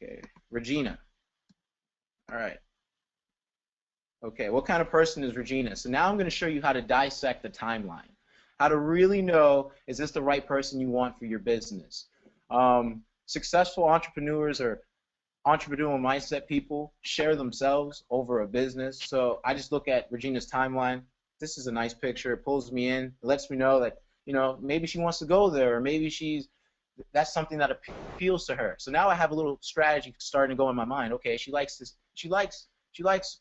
Okay, Regina. All right. Okay, what kind of person is Regina? So now I'm going to show you how to dissect the timeline, how to really know, is this the right person you want for your business? Successful entrepreneurs or entrepreneurial mindset people share themselves over a business. So I just look at Regina's timeline. This is a nice picture. It pulls me in. It lets me know that, maybe she wants to go there, or maybe that's something that appeals to her. So now I have a little strategy starting to go in my mind. Okay, she likes this. She likes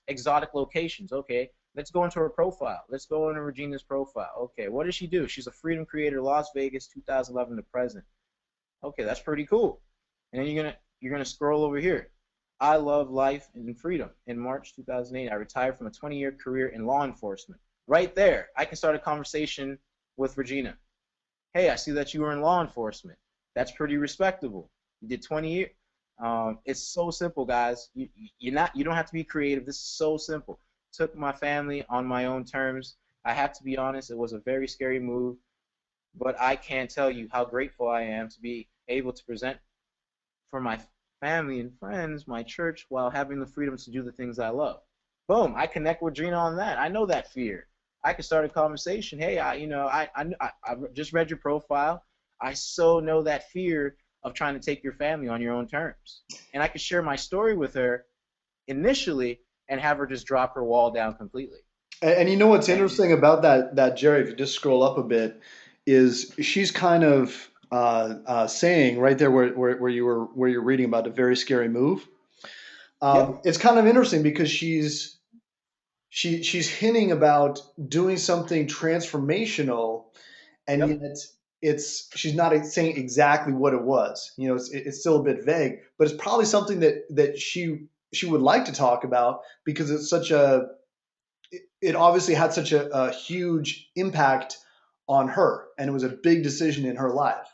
exotic locations. Okay, let's go into her profile. Let's go into Regina's profile. Okay, what does she do? She's a freedom creator, Las Vegas, 2011 to present. Okay, that's pretty cool. And then you're gonna scroll over here. I love life and freedom. In March 2008, I retired from a 20-year career in law enforcement. Right there, I can start a conversation with Regina. Hey, I see that you were in law enforcement. That's pretty respectable. You did 20 years. It's so simple, guys. You don't have to be creative. This is so simple. Took my family on my own terms. I have to be honest, it was a very scary move, but I can't tell you how grateful I am to be able to present for my family and friends, my church, while having the freedom to do the things I love. Boom, I connect with Gina on that. I know that fear. I can start a conversation. Hey, I just read your profile. I so know that fear of trying to take your family on your own terms. And I could share my story with her initially and have her just drop her wall down completely. And you know what's And interesting about that Jerry, if you just scroll up a bit, is she's kind of saying right there where you're reading about a very scary move. yep, It's kind of interesting because she's hinting about doing something transformational, and yep, yet it's she's not saying exactly what it was. You know, it's still a bit vague, but it's probably something that she would like to talk about because it's such a it obviously had such a huge impact on her, and it was a big decision in her life.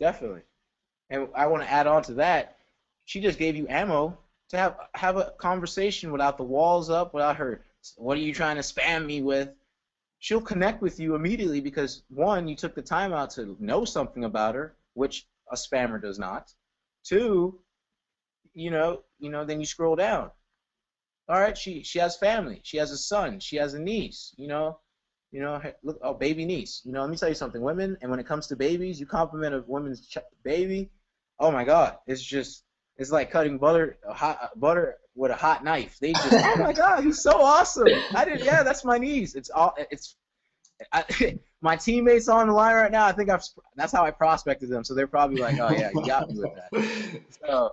definitely. And I want to add on to that. She just gave you ammo to have a conversation without the walls up, without her. What are you trying to spam me with? She'll connect with you immediately because one, you took the time out to know something about her, which a spammer does not. Two, then you scroll down. All right, she has family. She has a son. She has a niece. Look, oh, baby niece. Let me tell you something. Women, and when it comes to babies, you compliment a woman's baby. Oh my God, it's like cutting butter with a hot knife. They just, oh my God, he's so awesome. Yeah, that's my niece. My teammates on the line right now. I think that's how I prospected them. So they're probably like, oh yeah, you got me with that. So,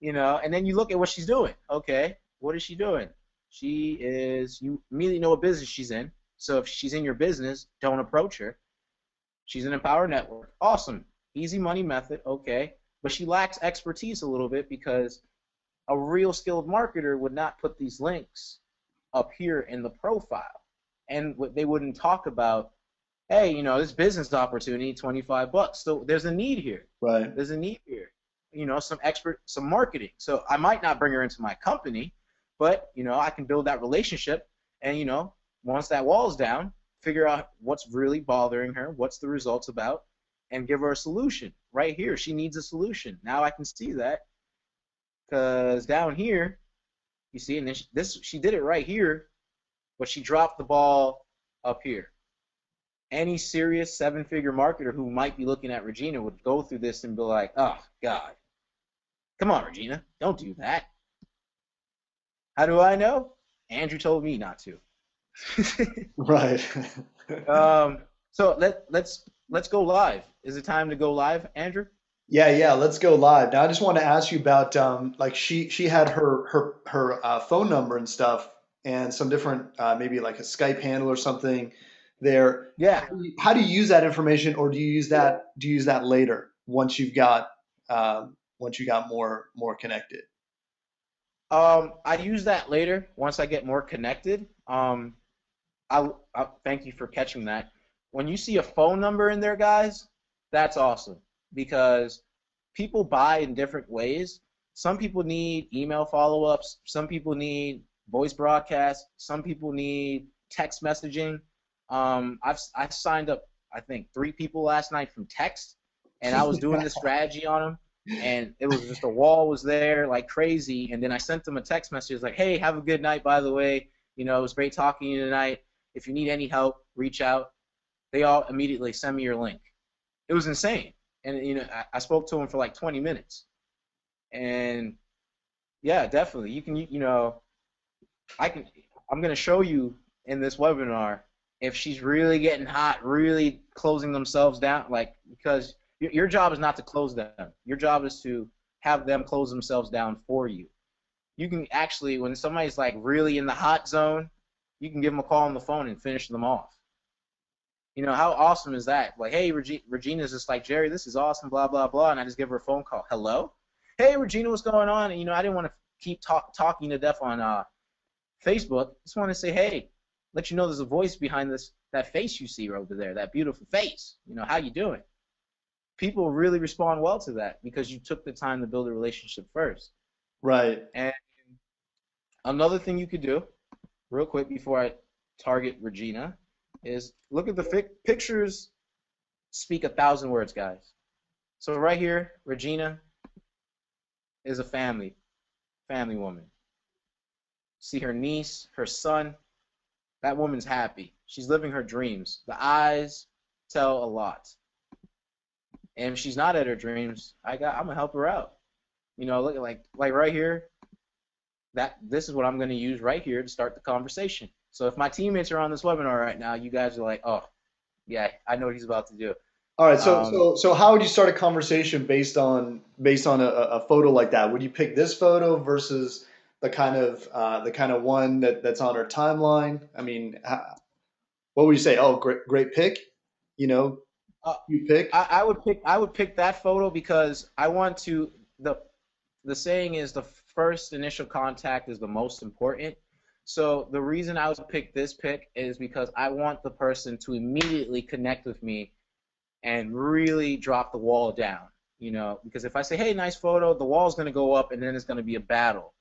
and then you look at what she's doing. Okay, what is she doing? You immediately know what business she's in. So if she's in your business, don't approach her. She's an Empower Network. Awesome. Easy money method. Okay. But she lacks expertise a little bit because a real skilled marketer would not put these links up here in the profile. And they wouldn't talk about, hey, this business opportunity, $25. So there's a need here. Right. There's a need here. Some marketing. So I might not bring her into my company, but, I can build that relationship and, once that wall's down, figure out what's really bothering her, what's the results about, and give her a solution. Right here, she needs a solution. Now I can see that because down here, you see, and then she did it right here, but she dropped the ball up here. Any serious seven-figure marketer who might be looking at Regina would go through this and be like, oh, God, come on, Regina, don't do that. How do I know? Andrew told me not to. Right. So let's go live. Is it time to go live, Andrew? Yeah, yeah. Let's go live. Now, I just want to ask you about like she had her phone number and stuff, and some different maybe like a Skype handle or something there. Yeah. How do you use that information, or do you use that later once you got more connected? I use that later once I get more connected. I thank you for catching that. When you see a phone number in there, guys, that's awesome because people buy in different ways. Some people need email follow-ups. Some people need voice broadcasts. Some people need text messaging. I signed up, I think, 3 people last night from text, and I was doing this strategy on them. and it was just a wall was there like crazy. And then I sent them a text message like, hey, have a good night, by the way. You know, it was great talking to you tonight. If you need any help, reach out. They all immediately send me your link. It was insane. And you know, I spoke to them for like 20 minutes. And yeah, definitely. You can, you know, I can. I'm gonna show you in this webinar if she's really getting hot, really closing themselves down, like because your job is not to close them. Your job is to have them close themselves down for you. You can actually, when somebody's like really in the hot zone, you can give them a call on the phone and finish them off. You know, how awesome is that? Like, hey, Regina's just like, Jerry, this is awesome, blah, blah, blah. And I just give her a phone call. Hello? Hey, Regina, what's going on? And, you know, I didn't want to keep talking to death on Facebook. Just want to say, hey, let you know there's a voice behind that face you see over there, that beautiful face. You know, how you doing? People really respond well to that because you took the time to build a relationship first. Right. And another thing you could do, real quick before I target Regina, is look at the pictures speak 1,000 words, guys. So right here, Regina is a family woman. See her niece, her son. That woman's happy. She's living her dreams. The eyes tell a lot. And if she's not at her dreams, I'm gonna help her out. You know, look like right here. This is what I'm gonna use right here to start the conversation. So if my teammates are on this webinar right now, you guys are like, oh, yeah, I know what he's about to do. All right. So how would you start a conversation based on a photo like that? Would you pick this photo versus the kind of one that's on her timeline? I mean, what would you say? Oh, great pick. You know, Uh, you pick. I would pick that photo because I want to the saying is the first initial contact is the most important. So the reason I would pick this pick is because I want the person to immediately connect with me and really drop the wall down. You know, because if I say, hey, nice photo, the wall's going to go up and then it's going to be a battle.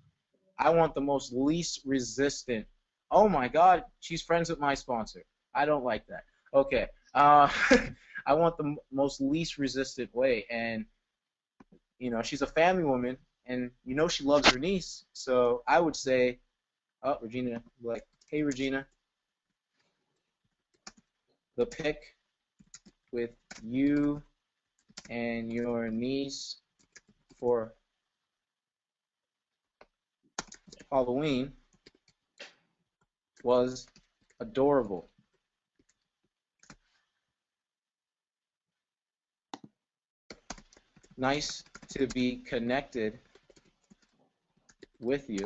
I want the most least resistant. Oh my God, she's friends with my sponsor. I don't like that. Okay. I want the most least resistant way. And, you know, she's a family woman and, you know, she loves her niece. So I would say, oh, Regina, like, hey, Regina, the pic with you and your niece for Halloween was adorable. Nice to be connected with you.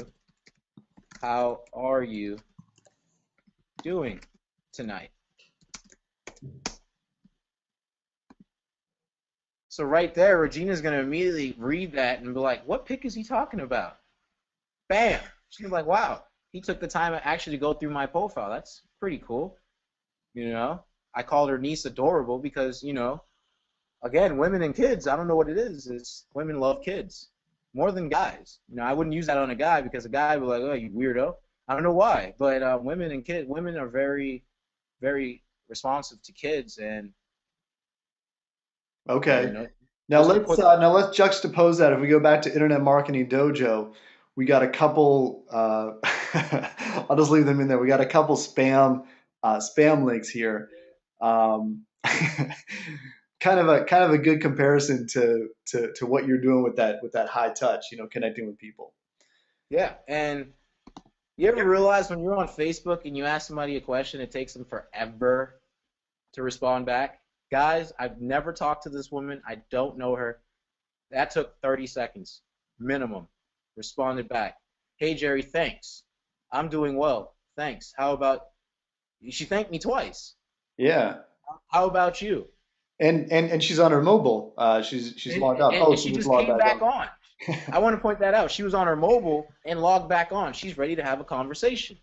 How are you doing tonight? So right there, Regina's going to immediately read that and be like, what pic is he talking about? Bam! She's like, wow, he took the time to actually go through my profile. That's pretty cool. You know, I called her niece adorable because, you know, again, women and kids, I don't know what it is. It's women love kids more than guys. You know, I wouldn't use that on a guy because a guy would be like, oh, you weirdo. I don't know why, but women are very, very responsive to kids, and you Okay. know, Now just to let's put uh, now let's juxtapose that. If we go back to Internet Marketing Dojo, we got a couple. I'll just leave them in there. We got a couple spam links here. Um, kind of a good comparison to what you're doing with that high touch. Connecting with people. yeah. And you ever realize when you're on Facebook and you ask somebody a question, it takes them forever to respond back? Guys, I've never talked to this woman. I don't know her. That took 30 seconds minimum. Responded back. Hey, Jerry, thanks. I'm doing well. Thanks. How about she thanked me twice. Yeah. How about you? And she's on her mobile. She's And, logged out. and, Oh, and she she just just logged came back back on. on. I want to point that out. She was on her mobile and logged back on. She's ready to have a conversation.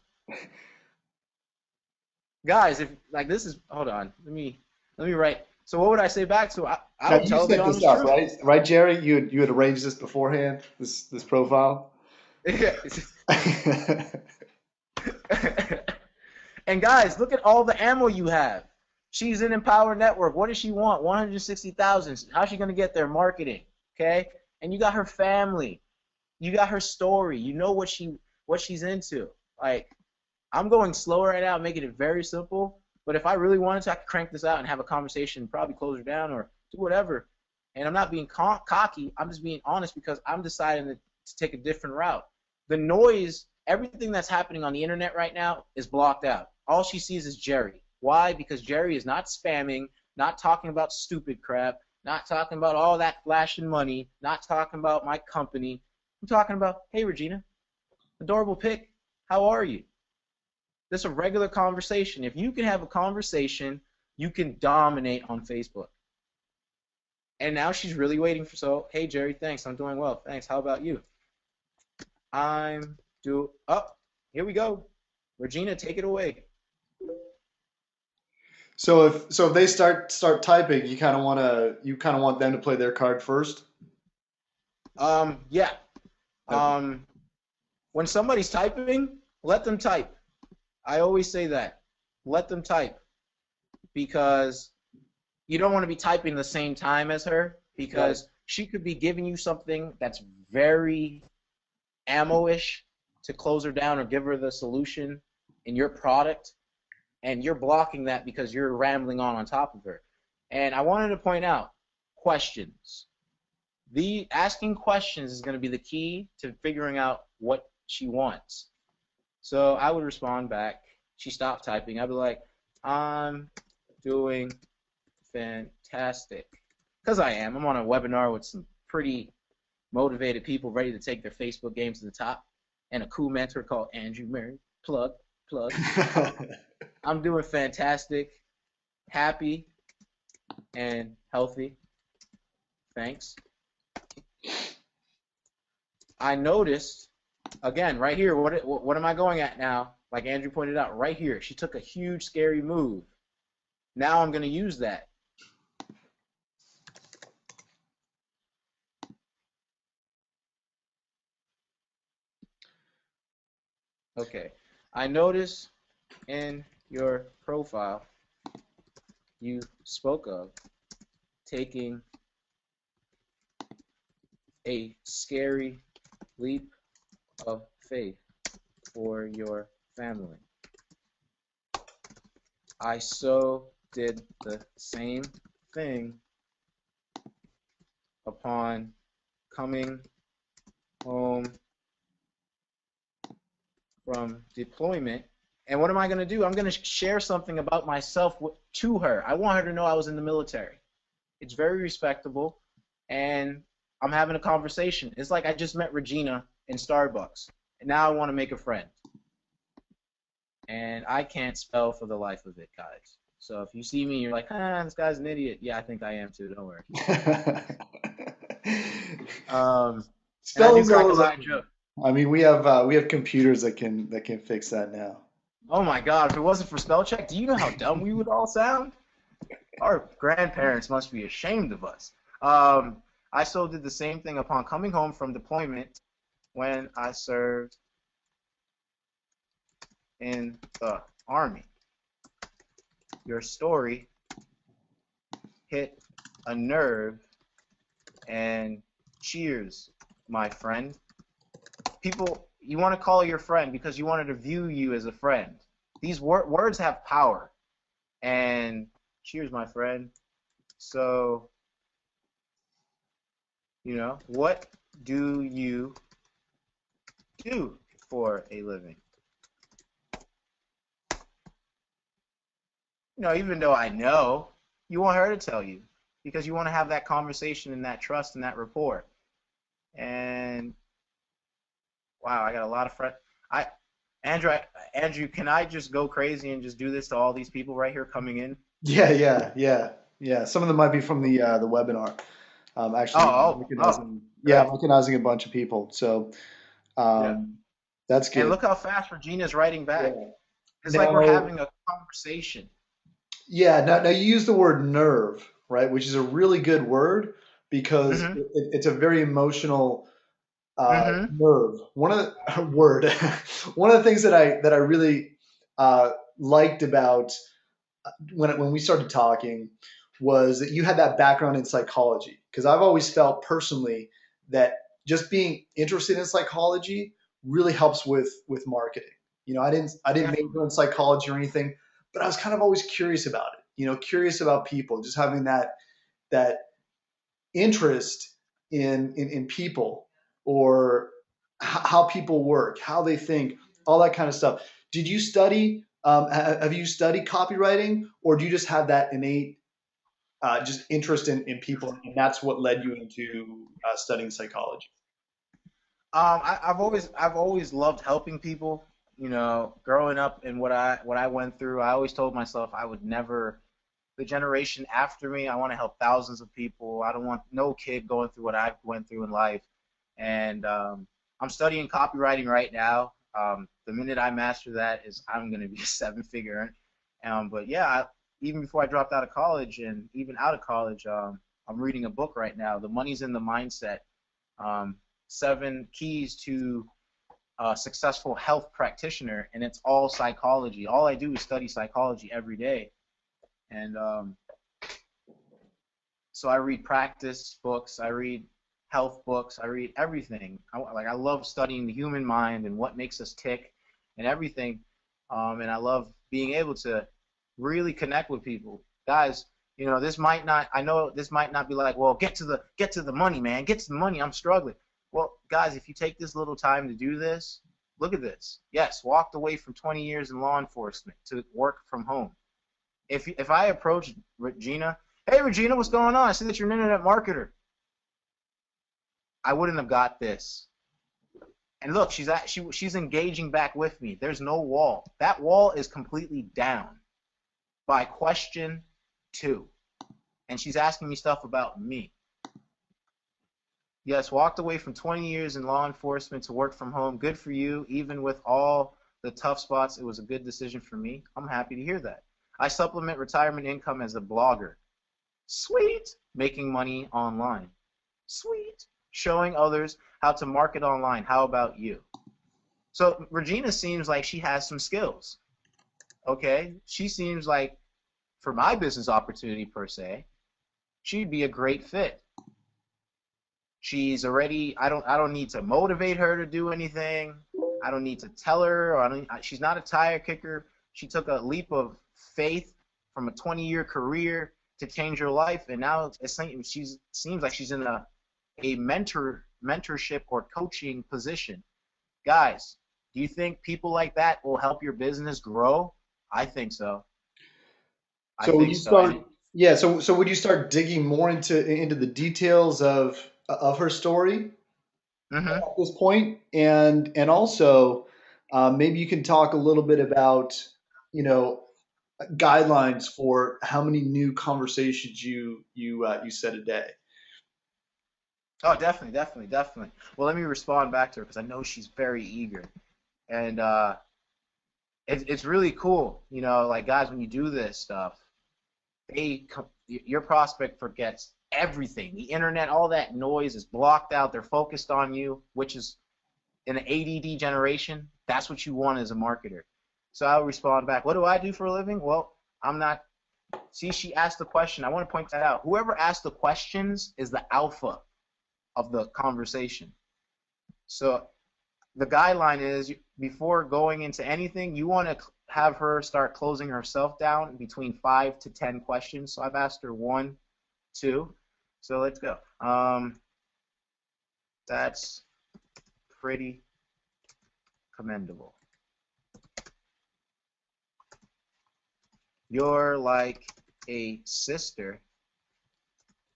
Guys, if like this is hold on. Let me write. So what would I say back to her? I Now would you tell the set this honest up, truth. right? Right, Jerry? You had arranged this beforehand. This profile. And guys, look at all the ammo you have. She's in Empower Network. What does she want? 160,000. How's she gonna get there? Marketing. Okay. and you got her family, you got her story, you know what she's into. Like, I'm going slow right now, making it very simple. But if I really wanted to, I could crank this out and have a conversation, probably close her down or do whatever. And I'm not being cocky. I'm just being honest because I'm deciding to take a different route. The noise, everything that's happening on the internet right now is blocked out. All she sees is Jerry. Why? Because Jerry is not spamming, not talking about stupid crap, not talking about all that flashing money, not talking about my company. I'm talking about, hey, Regina, adorable pic. How are you? This is a regular conversation. If you can have a conversation, you can dominate on Facebook. And now she's really waiting for, so, hey, Jerry, thanks. I'm doing well. Thanks. How about you? Oh, here we go. Regina, take it away. So if they start typing, you kind of want them to play their card first. Yeah. Okay. Um, when somebody's typing, let them type. I always say that. Let them type because you don't want to be typing the same time as her Right. because she could be giving you something that's very ammo-ish to close her down or give her the solution in your product, and you're blocking that because you're rambling on top of her. And I wanted to point out questions. The asking questions is going to be the key to figuring out what she wants. So I would respond back. She stopped typing. I'd be like, I'm doing fantastic. Because I am. I'm on a webinar with some pretty motivated people ready to take their Facebook games to the top, and a cool mentor called Andrew Murray. Plug, plug. I'm doing fantastic, happy, and healthy. Thanks. I noticed, again, right here, what am I going at now? Like Andrew pointed out, right here, she took a huge, scary move. Now I'm going to use that. Okay. I noticed in your profile you spoke of taking a scary leap of faith for your family. I so did the same thing upon coming home from deployment. And what am I going to do? I'm going to share something about myself to her. I want her to know I was in the military. It's very respectable. And I'm having a conversation. It's like I just met Regina in Starbucks. And now I want to make a friend. And I can't spell for the life of it, guys. So if you see me, you're like, this guy's an idiot. Yeah, I think I am too. Don't worry. Um, and I do Spelling crack a goes. lot of jokes. I mean, we have computers that can fix that now. Oh my God, if it wasn't for spell check, do you know how dumb we would all sound? Our grandparents must be ashamed of us. I so did the same thing upon coming home from deployment when I served in the Army. Your story hit a nerve, and cheers, my friend. People, you want to call your friend because you wanted to view you as a friend. These words have power. And cheers, my friend. So, what do you do for a living? Even though I know, you want her to tell you because you want to have that conversation and that trust and that rapport. And wow, I got a lot of friends. I, Andrew, Andrew, can I just go crazy and just do this to all these people right here coming in? Yeah. Some of them might be from the webinar. Actually, Oh, yeah, great. I'm recognizing a bunch of people. So Yeah. um, that's And good. look how fast Regina's writing back. Yeah. It's like we're Now, having a conversation. now you use the word nerve, right? Which is a really good word because Mm-hmm. it's a very emotional Mm-hmm. nerve. One of the word, one of the things that I really liked about when we started talking was that you had that background in psychology because I've always felt personally that just being interested in psychology really helps with marketing. I didn't major Definitely. in psychology or anything, but I was kind of always curious about it. Curious about people, just having that interest in people, or how people work, how they think, all that kind of stuff. Did you study? Have you studied copywriting, or do you just have that innate just interest in people, and that's what led you into studying psychology? I've always loved helping people. You know, growing up and what I went through, I always told myself I would never. The generation after me, I want to help thousands of people. I don't want no kid going through what I went through in life. And I'm studying copywriting right now. The minute I master that, is I'm going to be a seven-figure. But yeah, even before I dropped out of college, and even out of college, I'm reading a book right now. The Money's in the Mindset. Um, 7 keys to a successful health practitioner, and it's all psychology. All I do is study psychology every day, and so I read practice books, I read health books, I read everything. I love studying the human mind and what makes us tick and everything. And I love being able to really connect with people. Guys, this might not. I know this might not be like, well, get to the money, man. Get to the money. I'm struggling. Well, guys, if you take this little time to do this, look at this. Yes, walked away from 20 years in law enforcement to work from home. If I approached Regina, hey Regina, what's going on? I see that you're an internet marketer. I wouldn't have got this. And look, she's engaging back with me. There's no wall. That wall is completely down by question 2, and she's asking me stuff about me. Yes, walked away from 20 years in law enforcement to work from home. Good for you. Even with all the tough spots, it was a good decision for me. I'm happy to hear that. I supplement retirement income as a blogger. Sweet. Making money online. Sweet. Showing others how to market online. How about you? So Regina seems like she has some skills. Okay? She seems like, for my business opportunity per se, she'd be a great fit. She's already, I don't need to motivate her to do anything. I don't need to tell her, or she's not a tire kicker. She took a leap of faith from a 20-year career to change her life, and now she seems like she's in a mentorship or coaching position. Guys, do you think people like that will help your business grow? I think so. I So would think you so. And start? Yeah. So would you start digging more into the details of her story mm-hmm. at this point, and also maybe you can talk a little bit about you know guidelines for how many new conversations you set a day. Oh, definitely, definitely, definitely. Well, let me respond back to her because I know she's very eager, and it's really cool. Like guys, when you do this stuff, your prospect forgets everything. The internet, all that noise is blocked out. They're focused on you, which is in an ADD generation. That's what you want as a marketer. So I'll respond back. What do I do for a living? Well, I'm not. See, she asked the question. I want to point that out. Whoever asked the questions is the alpha of the conversation. So the guideline is, before going into anything, you want to have her start closing herself down between 5 to 10 questions. So I've asked her 1, 2. So let's go. That's pretty commendable. You're like a sister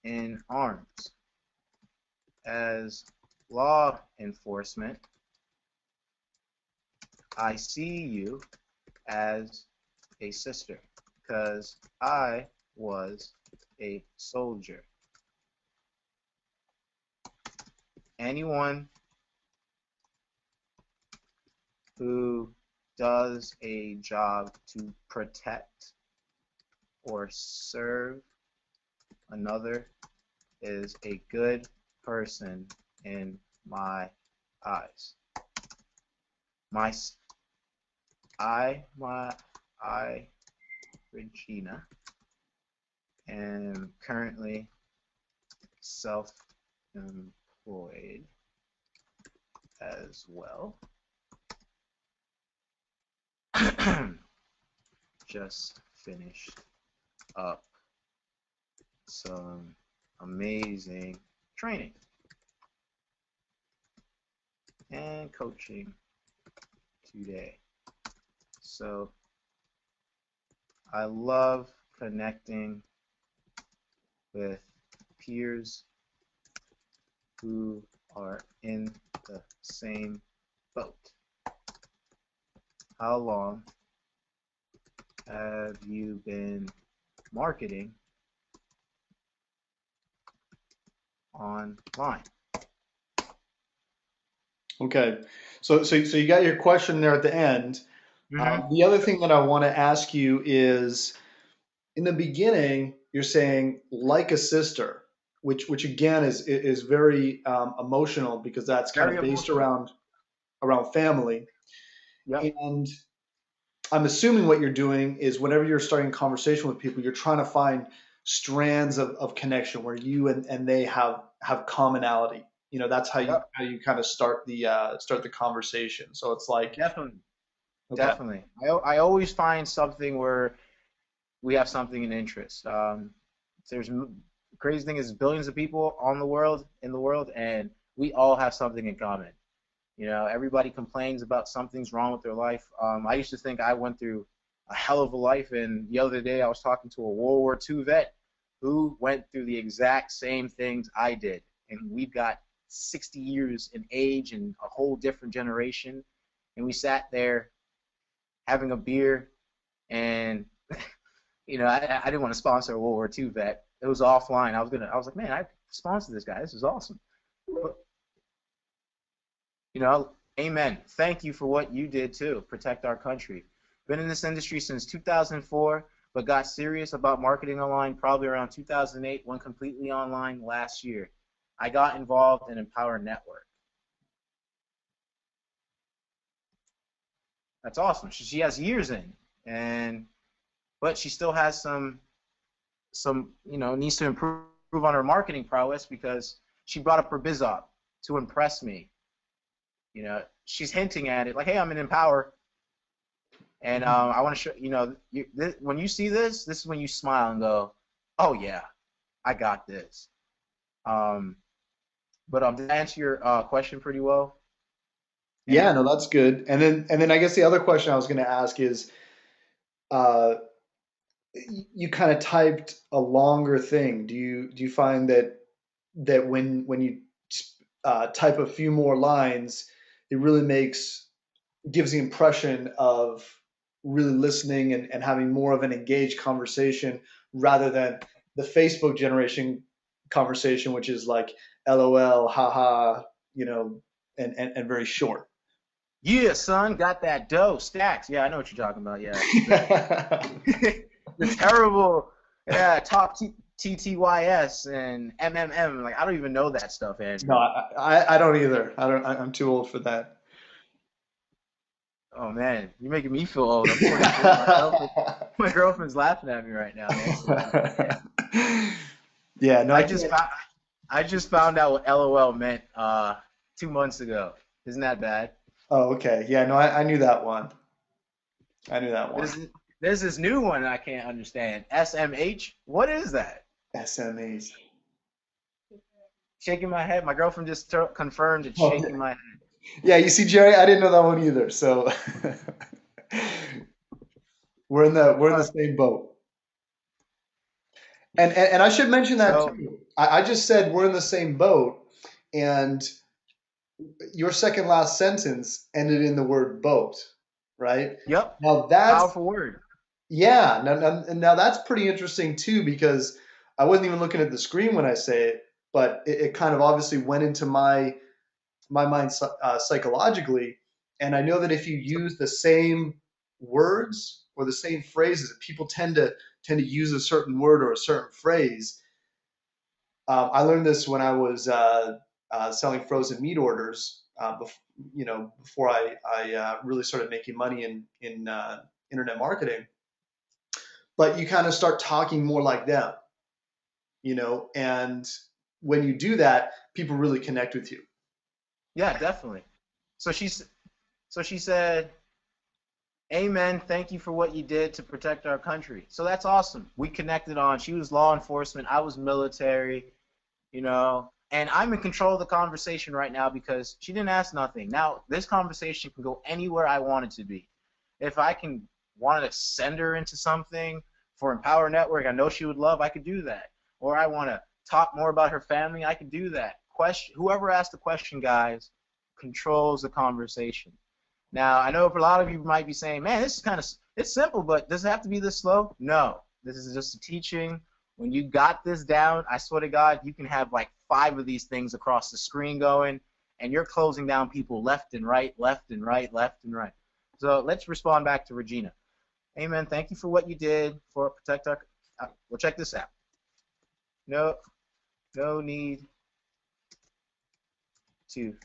in arms. As law enforcement, I see you as a sister because I was a soldier. Anyone who does a job to protect or serve another is a good person in my eyes. My I, Regina, am currently self-employed. employed as well. Just finished up some amazing training and coaching today. So I love connecting with peers who are in the same boat. How long have you been marketing online? Okay. So you got your question there at the end. Mm-hmm. The other thing that I want to ask you is, in the beginning, you're saying like a sister, which again is very emotional because that's kind Very of based emotional. around family. Yep. And I'm assuming what you're doing is whenever you're starting a conversation with people, you're trying to find strands of connection where you and they have commonality. You know, that's Yep. how you kind of start the conversation. So it's like, Definitely. okay, Definitely. I always find something where we have something in interest. There's crazy thing is billions of people on the world in the world, and we all have something in common. You know, everybody complains about something's wrong with their life. I used to think I went through a hell of a life, and the other day I was talking to a World War II vet who went through the exact same things I did, and we've got 60 years in age and a whole different generation, and we sat there having a beer, and I didn't want to sponsor a World War II vet. It was offline. I was like, man, I sponsored this guy. This is awesome. But, you know, amen. Thank you for what you did too. Protect our country. Been in this industry since 2004, but got serious about marketing online probably around 2008. Went completely online last year. I got involved in Empower Network. That's awesome. She has years in, and but she still has some needs to improve on her marketing prowess because she brought up her biz op to impress me. She's hinting at it like, hey, I'm in Empower, and I want to show when you see this is when you smile and go, oh yeah, I got this. Um, but did I answer your question pretty well? yeah, And no, that's good. And then I guess the other question I was going to ask is, uh, you kind of typed a longer thing. Do you find that when you type a few more lines, it really gives the impression of really listening and having more of an engaged conversation rather than the Facebook generation conversation, which is like LOL, haha, and very short. yeah, son, got that dough stacks. Yeah, I know what you're talking about. Yeah, the terrible, yeah, top TTYS and MMM. Like I don't even know that stuff, No, Andrew. I don't either. I'm too old for that. Oh man, you're making me feel old. I'm 24. My girlfriend's laughing at me right now, man. So yeah, Yeah, no, I I just can't. found I just found out what LOL meant 2 months ago. Isn't that bad? Oh, okay. Yeah, no, I knew that one. I knew that one. There's there's this new one I can't understand. SMH. What is that? SMAs. Shaking my head. My girlfriend just confirmed it's Okay. shaking my head. Yeah, you see, Jerry, I didn't know that one either. So we're in the Uh, same boat. And I should mention that so, too. I just said we're in the same boat, and your second last sentence ended in the word boat, right? yep, Now that's powerful word. Yeah, now that's pretty interesting too because I wasn't even looking at the screen when I say it, but it kind of obviously went into my mind psychologically, and I know that if you use the same words or the same phrases, people tend to use a certain word or a certain phrase. I learned this when I was selling frozen meat orders, before I really started making money in internet marketing. But you kind of start talking more like them, and when you do that, people really connect with you. Yeah, definitely. So she said, "Amen. Thank you for what you did to protect our country." So that's awesome. We connected on. She was law enforcement. I was military. And I'm in control of the conversation right now because she didn't ask nothing. Now this conversation can go anywhere I want it to be. If I can wanted to send her into something for Empower Network, I know she would love, I could do that. Or I want to talk more about her family, I could do that. Whoever asked the question, guys, controls the conversation. Now I know for a lot of you might be saying, "Man, this is it's simple, but does it have to be this slow?" No, this is just a teaching. When you got this down, I swear to God, you can have like 5 of these things across the screen going, and you're closing down people left and right, left and right, left and right. So let's respond back to Regina. Amen. Thank you for what you did for protect our. Well, check this out. No, no need to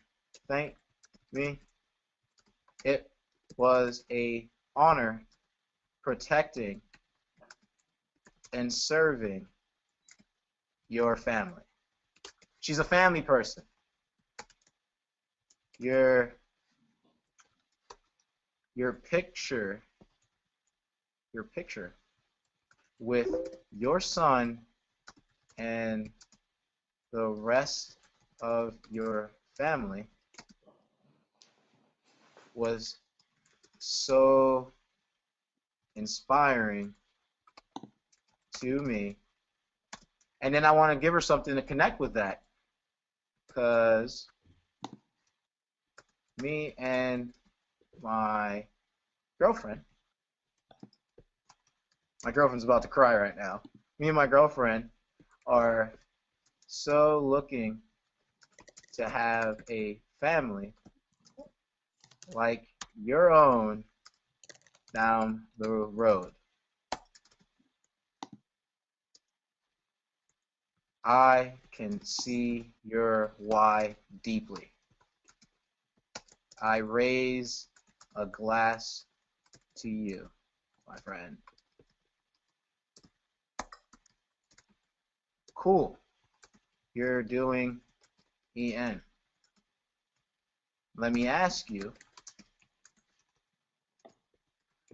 thank me. It was a honor protecting and serving your family. She's a family person. Your your picture your picture with your son and the rest of your family was so inspiring to me. And then I want to give her something to connect with that, because me and my girlfriend, my girlfriend's about to cry right now. Me and my girlfriend are so looking to have a family like your own down the road. I can see your why deeply. I raise a glass to you, my friend. Cool. You're doing EN. Let me ask you,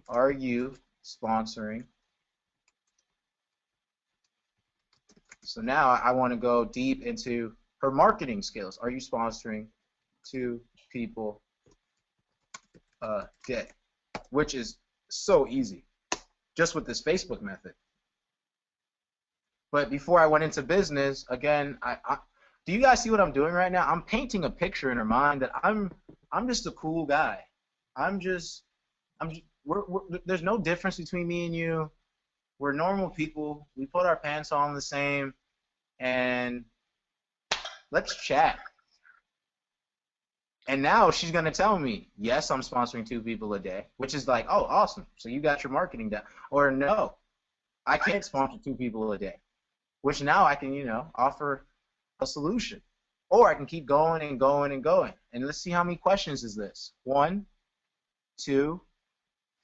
are you sponsoring? So now I want to go deep into her marketing skills. Are you sponsoring 2 people a day? Which is so easy, just with this Facebook method. But before I went into business, again, do you guys see what I'm doing right now? I'm painting a picture in her mind that I'm just a cool guy. I'm just I'm there's no difference between me and you. We're normal people. We put our pants on the same, and let's chat. And now she's gonna tell me, yes, I'm sponsoring 2 people a day, which is like, oh, awesome. So you got your marketing down. Or no, I can't sponsor 2 people a day, which now I can, offer a solution. Or I can keep going and going and going. And let's see how many questions is this. 1, 2,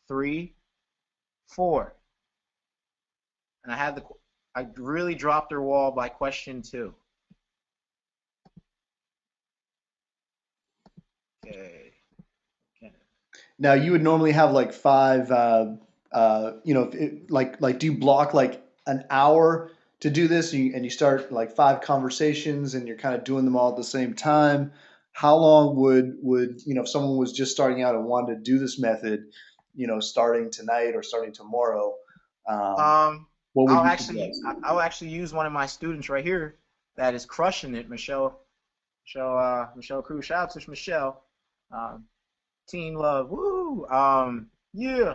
3, 4. And I really dropped her wall by question 2. Okay. Now you would normally have like 5, do you block like an hour to do this, and you start like 5 conversations and you're kind of doing them all at the same time? How long would if someone was just starting out and wanted to do this method, starting tonight or starting tomorrow, um, Um, what would I'll you actually suggest? I'll actually use one of my students right here that is crushing it, Michelle Cruz. Shout out to Michelle. Um, Team love, woo. Yeah,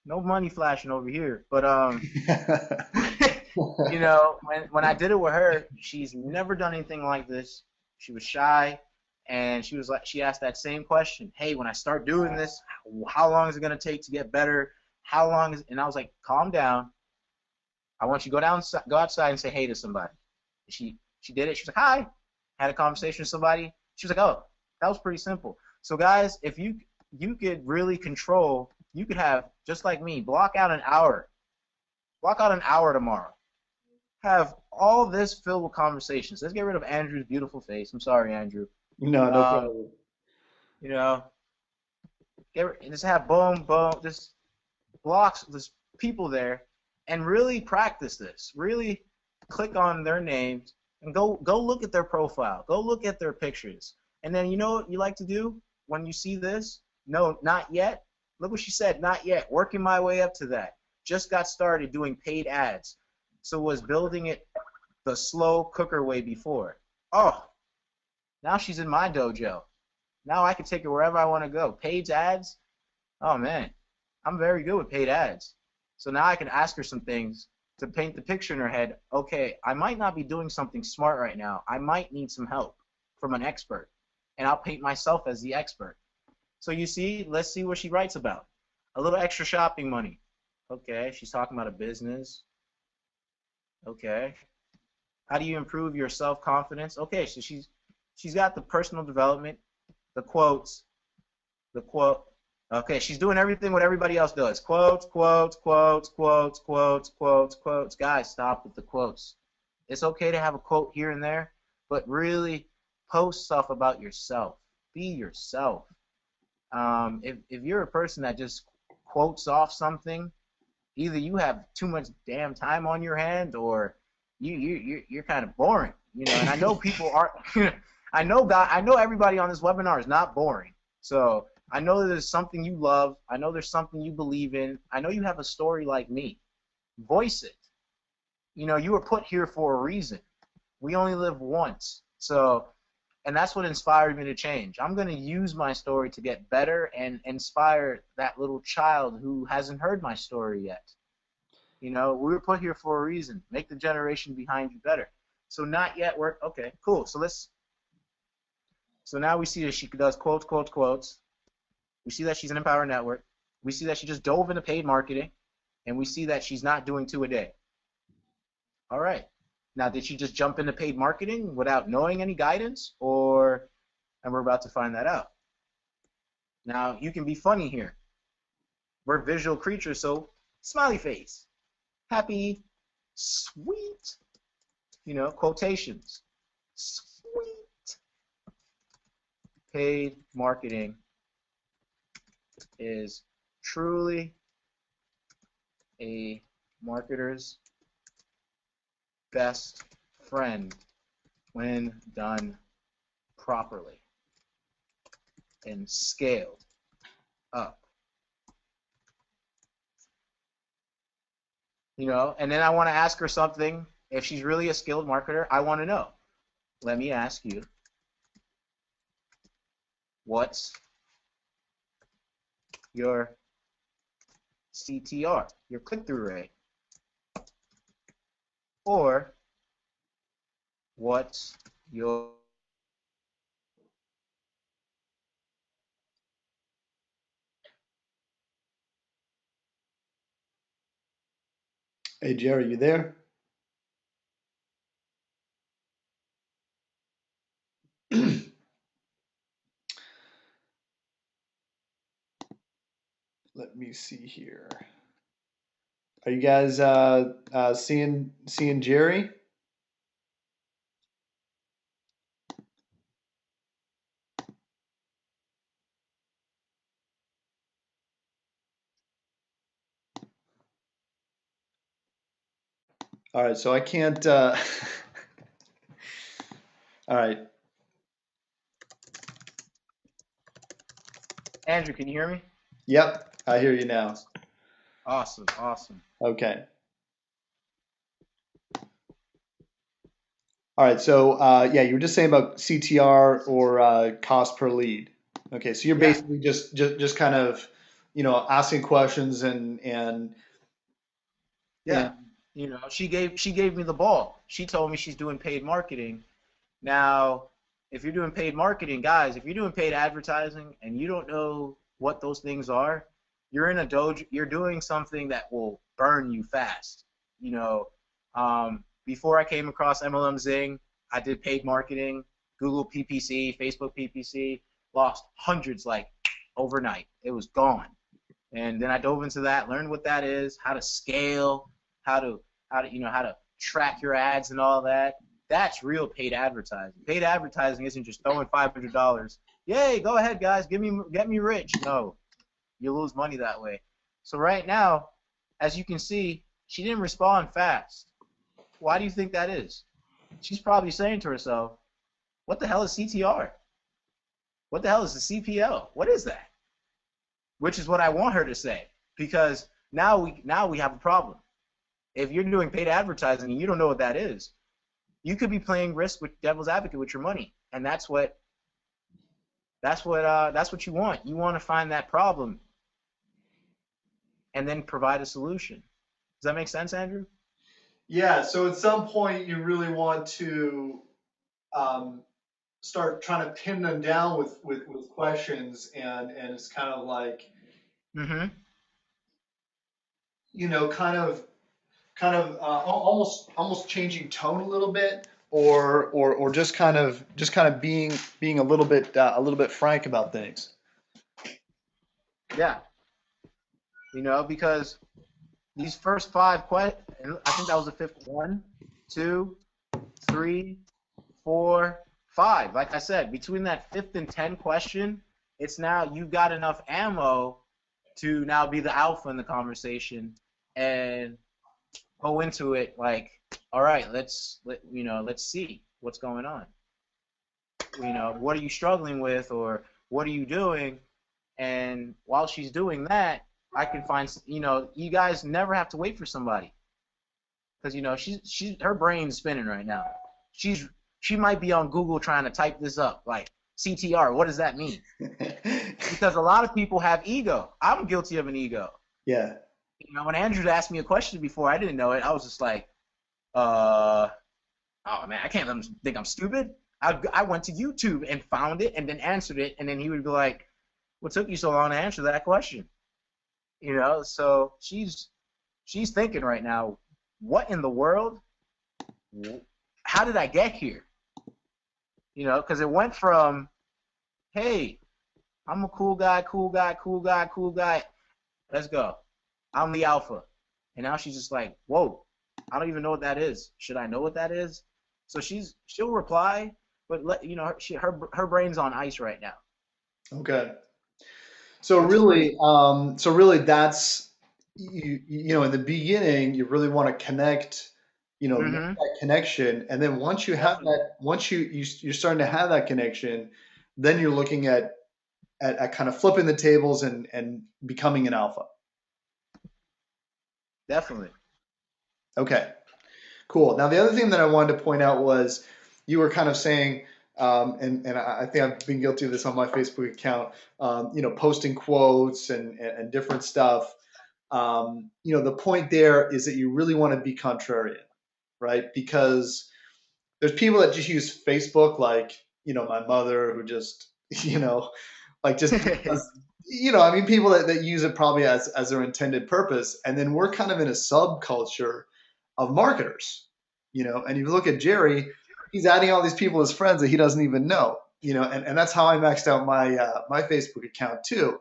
no money flashing over here, but when I did it with her, she's never done anything like this. She was shy, and she asked that same question. Hey, when I start doing this, how long is it gonna take to get better? How long is? And I was like, calm down. I want you to go outside and say hey to somebody. She did it. She was like, hi. Had a conversation with somebody. She was like, oh, that was pretty simple. So guys, if you could really control, you could have, just like me, block out an hour tomorrow. have all this filled with conversations. Let's get rid of Andrew's beautiful face. I'm sorry, Andrew. No, no Um, problem. you know, just have boom, boom, just blocks, there's people there, and really practice this. Really click on their names and go look at their profile. Go look at their pictures. And then you know what you like to do when you see this? No, not yet. Look what she said, not yet. Working my way up to that. Just got started doing paid ads. So was building it the slow cooker way before. Oh, now she's in my dojo. Now I can take her wherever I want to go. Paid ads? Oh man, I'm very good with paid ads. So now I can ask her some things to paint the picture in her head. Okay, I might not be doing something smart right now. I might need some help from an expert. And I'll paint myself as the expert. So you see, let's see what she writes about. A little extra shopping money. Okay, she's talking about a business. Okay. How do you improve your self-confidence? Okay, so she's got the personal development, the quotes, the quote. Okay, she's doing everything what everybody else does. Quotes, quotes, quotes, quotes, quotes, quotes, quotes. Guys, stop with the quotes. It's okay to have a quote here and there, but really post stuff about yourself. Be yourself. If you're a person that just quotes off something, either you have too much damn time on your hand, or you're kind of boring, you know. And I know people are. I know everybody on this webinar is not boring. So I know that there's something you love. I know there's something you believe in. I know you have a story like me. Voice it. You know, you were put here for a reason. We only live once. So, and that's what inspired me to change. I'm going to use my story to get better and inspire that little child who hasn't heard my story yet. You know, we were put here for a reason. Make the generation behind you better. So not yet work. Okay, cool. So now we see that she does quotes, quotes, quotes. We see that she's an Empower Network. We see that she just dove into paid marketing, and we see that she's not doing 2 a day. All right. Now, did she just jump into paid marketing without knowing any guidance, or? And we're about to find that out. Now, you can be funny here. We're visual creatures, so smiley face, happy, sweet, you know, quotations, sweet. Paid marketing is truly a marketer's best friend when done properly and scaled up. You know, and then I want to ask her something. If she's really a skilled marketer, I want to know. Let me ask you, what's your CTR, your click-through rate? Or what's your Hey, Jerry, you there? Let me see here. Are you guys seeing Jerry? All right, so I can't. All right. Andrew, can you hear me? Yep, I hear you now. Awesome, awesome. Okay. All right, so yeah, you were just saying about CTR or cost per lead. Okay, so you're Yeah, basically just kind of, asking questions and yeah. You know, she gave me the ball. She told me she's doing paid marketing. Now, if you're doing paid marketing, guys, if you're doing paid advertising and you don't know what those things are, you're in a dojo, you're doing something that will burn you fast. You know, before I came across MLM Zing, I did paid marketing, Google PPC, Facebook PPC, lost hundreds like overnight. It was gone. And then I dove into that, learned what that is, how to scale, how to how to track your ads and all that. That's real paid advertising. Paid advertising isn't just throwing $500. Yay, go ahead, guys, get me rich. No, you lose money that way. So right now, as you can see, she didn't respond fast. Why do you think that is? She's probably saying to herself, what the hell is CTR? What the hell is the CPL? What is that? Which is what I want her to say, because now we have a problem. If you're doing paid advertising and you don't know what that is, you could be playing risk with devil's advocate with your money, and that's what you want. You want to find that problem and then provide a solution. Does that make sense, Andrew? Yeah. So at some point, you really want to start trying to pin them down with questions, and it's kind of like, Mm-hmm. almost changing tone a little bit, or just kind of being a little bit frank about things. Yeah. Because these first five questions, I think that was the fifth. 1, 2, 3, 4, 5. Like I said, between that fifth and 10 question, it's now you've got enough ammo to now be the alpha in the conversation and go into it like, all right, let's see what's going on. What are you struggling with, or what are you doing? And while she's doing that, I can find, you guys never have to wait for somebody, because she's her brain's spinning right now. She might be on Google trying to type this up, like CTR. What does that mean? Because a lot of people have ego. I'm guilty of an ego. Yeah. When Andrew asked me a question before, I didn't know it. I was just like, oh man, I can't let him think I'm stupid. I went to YouTube and found it and then answered it, and then he would be like, what took you so long to answer that question? So she's thinking right now, what in the world? How did I get here? Because it went from, hey, I'm a cool guy. Let's go. I'm the alpha. And now she's just like, whoa, I don't even know what that is. Should I know what that is? So she'll reply, but her brain's on ice right now. Okay. So really, that's in the beginning, you really want to connect, make Mm-hmm. that connection, and then once you have Definitely. that, once you're starting to have that connection, then you're looking at kind of flipping the tables and becoming an alpha. Definitely. Okay, cool. Now the other thing that I wanted to point out was you were kind of saying, and I think I've been guilty of this on my Facebook account, posting quotes and different stuff. The point there is that you really want to be contrarian, right? Because there's people that just use Facebook, like, my mother, who just, like, just because, I mean, people that use it probably as their intended purpose. And then we're kind of in a subculture of marketers, and you look at Jerry, he's adding all these people as friends that he doesn't even know, and that's how I maxed out my Facebook account too.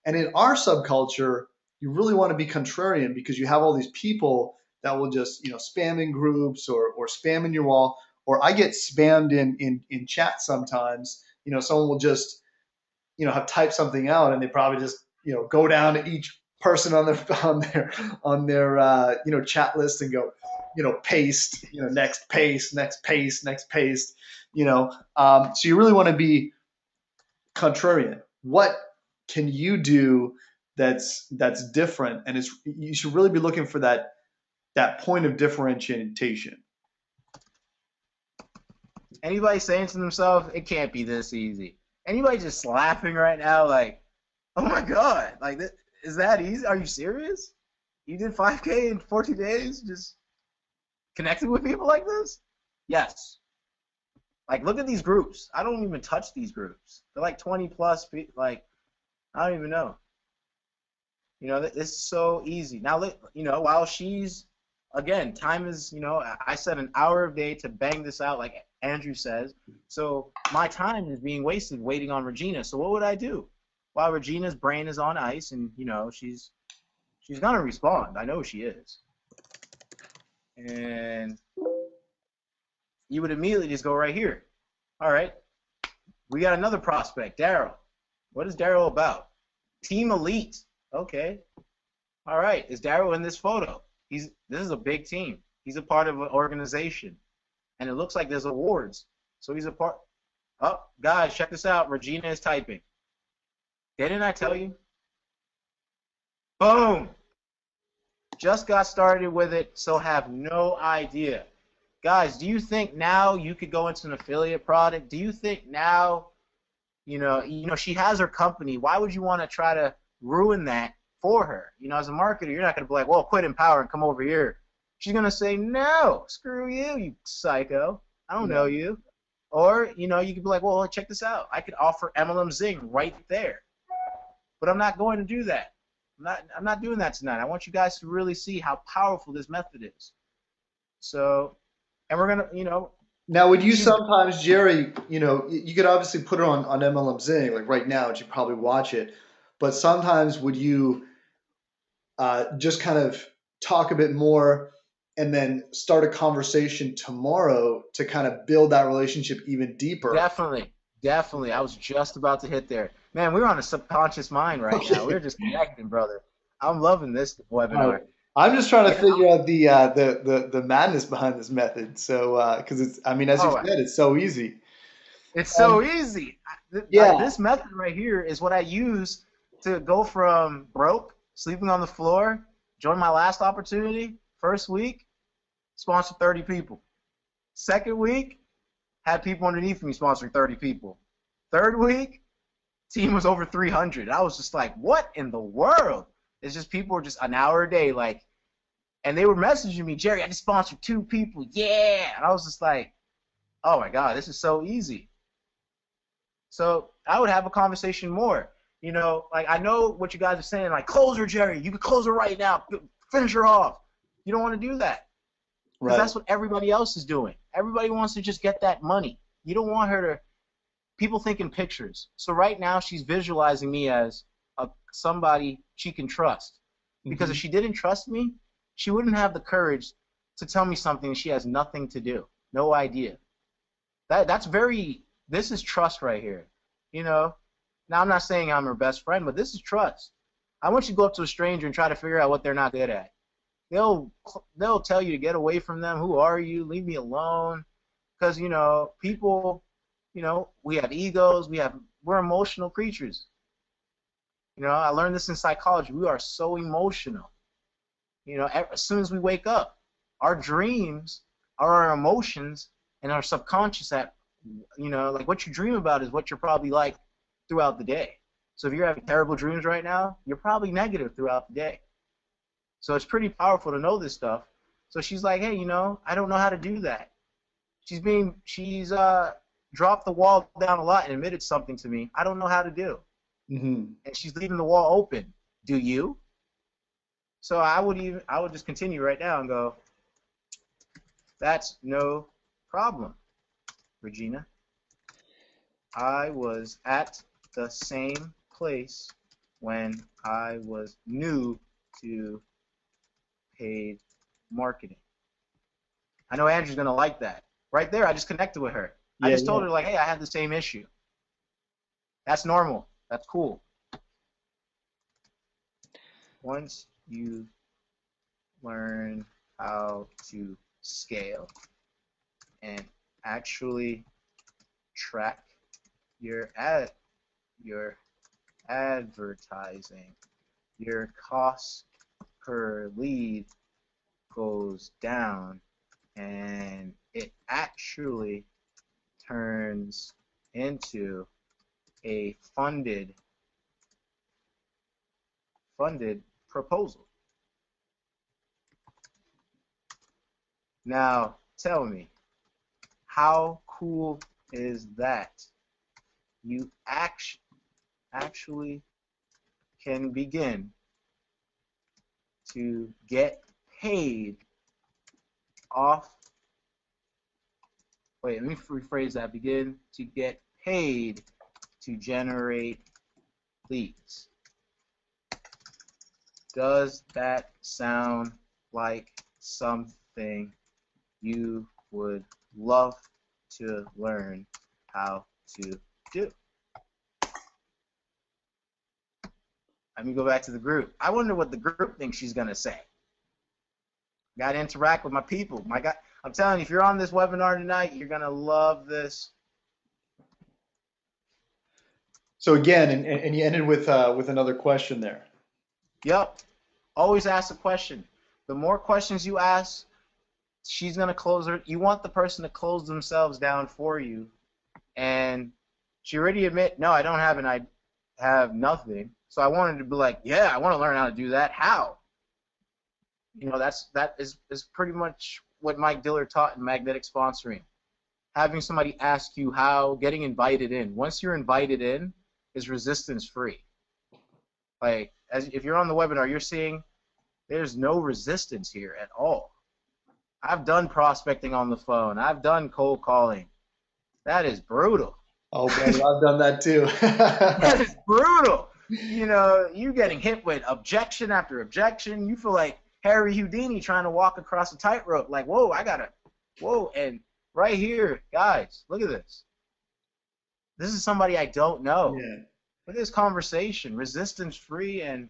And in our subculture, you really want to be contrarian, because you have all these people that will just, spam in groups, or spam in your wall. Or I get spammed in chat sometimes. Someone will just, have typed something out, and they probably just, go down to each person on their chat list and go, paste, next paste, next paste, next paste. So you really want to be contrarian. What can you do that's different? And you should really be looking for that point of differentiation. Anybody saying to themselves, it can't be this easy? Anybody just laughing right now, like, oh my god, like, is that easy? Are you serious? You did 5K in 40 days, just connecting with people like this? Yes. Like, look at these groups. I don't even touch these groups. They're like 20 plus. Like, I don't even know. It's so easy. Now, while she's, again, time is, I said an hour a day to bang this out, like Andrew says. So my time is being wasted waiting on Regina. So what would I do? While Regina's brain is on ice, and, she's going to respond. I know she is. and you would immediately just go right here. All right, we got another prospect, Daryl. What is Daryl about? Team Elite. Okay. All right. Is Daryl in this photo? This is a big team. He's a part of an organization, and it looks like there's awards. So he's a part. Oh, guys, check this out. Regina is typing. Didn't I tell you? Boom. Just got started with it, so have no idea. Guys, do you think now you could go into an affiliate product? Do you think now, she has her company. Why would you want to try to ruin that for her? As a marketer, you're not going to be like, well, quit Empower and come over here. She's going to say, no, screw you, you psycho. I don't know you. Or, you could be like, well, check this out. I could offer MLM Zing right there. But I'm not going to do that. I'm not doing that tonight. I want you guys to really see how powerful this method is. So, and we're going to, Now, would you sometimes, Jerry, you could obviously put it on MLM Zing, like right now, and you probably watch it, but sometimes would you just kind of talk a bit more and then start a conversation tomorrow to kind of build that relationship even deeper? Definitely. Definitely. I was just about to hit there. Man, we're on a subconscious mind right now. We're just connecting, brother. I'm loving this webinar. I'm just trying to figure out the madness behind this method. So, because as you said, it's so easy. It's so easy. Yeah. This method right here is what I use to go from broke, sleeping on the floor, join my last opportunity, first week, sponsor 30 people. Second week, had people underneath me sponsoring 30 people. Third week, team was over 300. I was just like, what in the world? It's just people were just an hour a day, like, and they were messaging me, Jerry, I just sponsored 2 people. Yeah. And I was just like, oh my God, this is so easy. So I would have a conversation more. Like I know what you guys are saying, like, close her, Jerry. You could close her right now. Finish her off. You don't want to do that. Because that's what everybody else is doing. Everybody wants to just get that money. You don't want her to – people think in pictures. So right now she's visualizing me as somebody she can trust. Because if she didn't trust me, she wouldn't have the courage to tell me something she has nothing to do, no idea. This is trust right here. Now I'm not saying I'm her best friend, but this is trust. I want you to go up to a stranger and try to figure out what they're not good at. They'll tell you to get away from them. Who are you? Leave me alone. Because, people, we have egos. We're emotional creatures. I learned this in psychology. We are so emotional. As soon as we wake up, our dreams are our emotions and our subconscious like what you dream about is what you're probably like throughout the day. So if you're having terrible dreams right now, you're probably negative throughout the day. So it's pretty powerful to know this stuff. So she's like, hey, I don't know how to do that. She's dropped the wall down a lot and admitted something to me I don't know how to do. And she's leaving the wall open. Do you? So I would just continue right now and go, that's no problem, Regina. I was at the same place when I was new to paid marketing. I know Andrew's going to like that. Right there, I just connected with her. I just told her, like, hey, I have the same issue. That's normal. That's cool. Once you learn how to scale and actually track your advertising, your cost per lead goes down and it actually turns into a funded proposal. Now, tell me, how cool is that? You actually can begin to get paid off. Wait, let me rephrase that. Begin to get paid to generate leads. Does that sound like something thing you would love to learn how to do? Let me go back to the group. I wonder what the group thinks she's going to say. Got to interact with my people. My God, I'm telling you, if you're on this webinar tonight, you're going to love this. So again, and you ended with another question there. Yep. Always ask a question. The more questions you ask, she's going to close her. You want the person to close themselves down for you. And she already admit, no, I don't have I have nothing. So I wanted to be like, yeah, I want to learn how to do that. How? You know, that is pretty much what Mike Diller taught in magnetic sponsoring. Having somebody ask you how, getting invited in. Once you're invited in, is resistance free. Like, if you're on the webinar, you're seeing there's no resistance here at all. I've done prospecting on the phone. I've done cold calling. That is brutal. Oh, brother, I've done that too. That is brutal. You know, you're getting hit with objection after objection. You feel like Harry Houdini trying to walk across a tightrope. Like, whoa, whoa. And right here, guys, look at this. This is somebody I don't know. Yeah. Look at this conversation, resistance free and.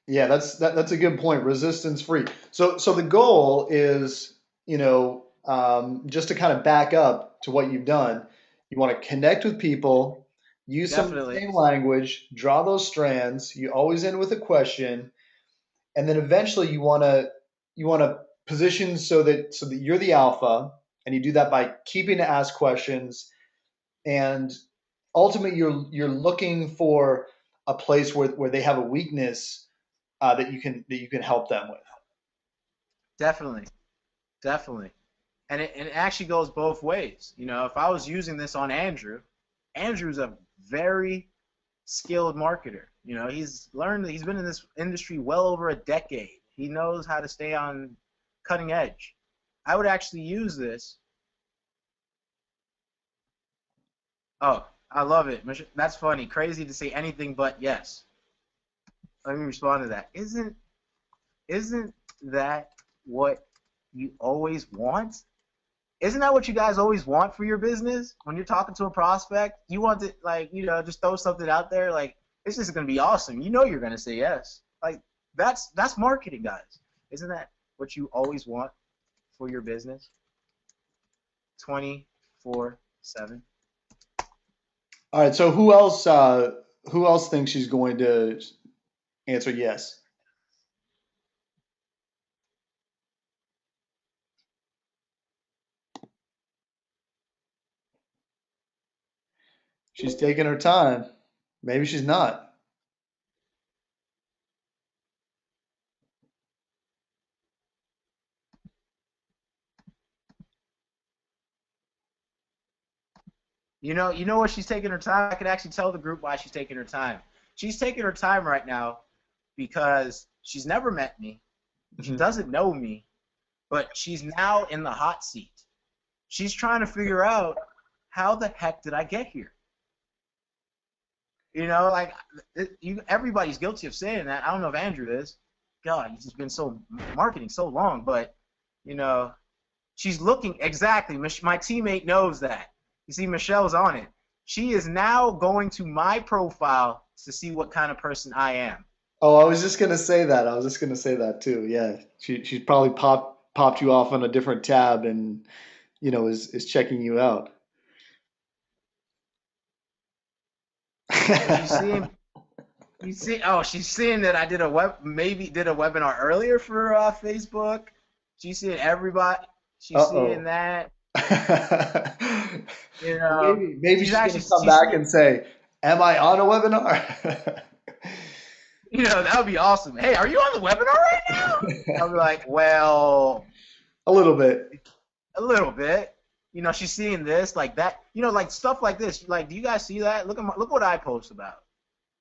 Yeah, that's a good point. Resistance free. So the goal is, just to kind of back up to what you've done. You want to connect with people, use some of the Definitely. same language, draw those strands. You always end with a question, and then eventually you want to position so that you're the alpha, and you do that by keeping to ask questions, and ultimately you're looking for a place where they have a weakness that you can help them with. Definitely. Definitely. And it actually goes both ways. You know, if I was using this on Andrew, Andrew's a very skilled marketer. You know, he's been in this industry well over a decade. He knows how to stay on cutting edge. I would actually use this. Oh, I love it. That's funny. Crazy to say anything but yes. Let me respond to that. Isn't that what you always want? Isn't that what you guys always want for your business? When you're talking to a prospect, you want to, like, you know, just throw something out there like, this is going to be awesome. You know you're going to say yes. Like, that's marketing, guys. Isn't that what you always want for your business? 24/7. All right. So who else thinks she's going to answer yes? She's taking her time. Maybe she's not. You know what she's taking her time? I can actually tell the group why she's taking her time. She's taking her time right now because she's never met me. She Mhm. doesn't know me, but she's now in the hot seat. She's trying to figure out how the heck did I get here? You know, like everybody's guilty of saying that. I don't know if Andrew is. God, he's just been so marketing so long, but you know, she's looking exactly. My teammate knows that. You see, Michelle's on it. She is now going to my profile to see what kind of person I am. Oh, I was just gonna say that. I was just gonna say that too. Yeah, she's probably popped you off on a different tab and is checking you out. So she's seeing. You see, oh, she's seeing that I did did a webinar earlier for Facebook. She's seeing everybody. She's seeing Uh-oh. that. You know, Maybe she's she's gonna actually come she's back and say, "Am I on a webinar?" you know, that would be awesome. Hey, are you on the webinar right now? I'll be like, well, A little bit. a little bit. You know, she's seeing this, like that. You know, like stuff like this. Like, do you guys see that? Look what I post about.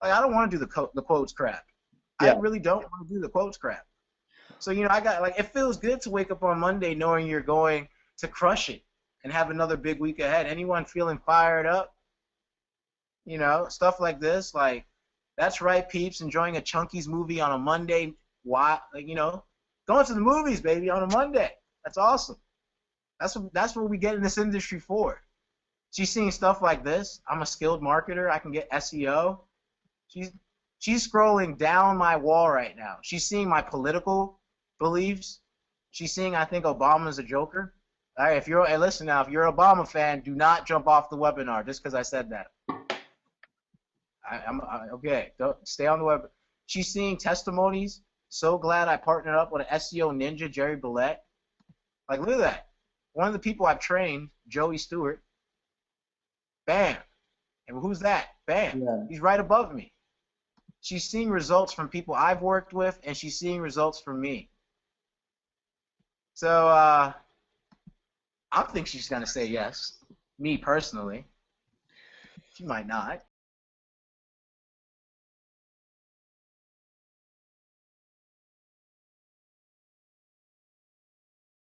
Like, I don't want to do the quotes crap. I Yeah. really don't want to do the quotes crap. So, you know, I got, like, it feels good to wake up on Monday knowing you're going to crush it and have another big week ahead. Anyone feeling fired up? You know, stuff like this, like, that's right, peeps, enjoying a Chunky's movie on a Monday. Why, like, you know, Going to the movies, baby, on a Monday. That's awesome. That's what we get in this industry for. She's seeing stuff like this. I'm a skilled marketer. I can get SEO. She's she's scrolling down my wall right now. She's seeing my political beliefs. She's seeing I think Obama's a joker. All right, hey, listen now, if you're an Obama fan, do not jump off the webinar just because I said that. Okay. Don't stay on the web. She's seeing testimonies. So glad I partnered up with an SEO ninja, Jerry Billette. Like, look at that. One of the people I've trained, Joey Stewart. Bam. And who's that? Bam. Yeah. He's right above me. She's seeing results from people I've worked with, and she's seeing results from me. So I think she's gonna say yes. Me personally. She might not.